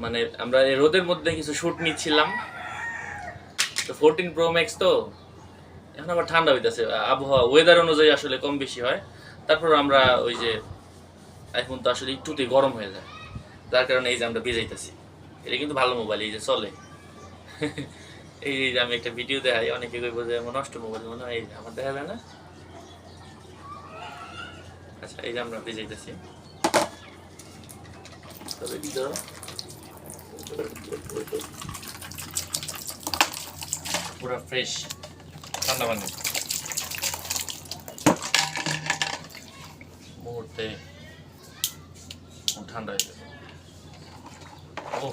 মানে আমরা এই রোদের মধ্যে কিছু শুট নিচ্ছিলাম, তো 14 প্রো ম্যাক্স তো এখন আবার ঠান্ডা হইতেছে, আবহাওয়া ওয়েদার অনুযায়ী আসলে কম বেশি হয়। তারপর আমরা ওই যে আইফোন তো আসলে একটুতেই গরম হয়ে যায়, যার কারণে এই যে আমরা ভিজাইতেছি। এটা কিন্তু ভালো মোবাইল, এই যে চলে। এই যে আমি একটা ভিডিও দেখাই, অনেকে কইব যে আমার নষ্ট মোবাইল মনে হয়, এই যে আমার দেখা যায় না। আচ্ছা এই যে আমরা ভিজাইতেছি, তবে কি ধরো পুরো ফ্রেশ ঠান্ডা পানি মুহূর্তে ঠান্ডা হয়ে যাবে। ও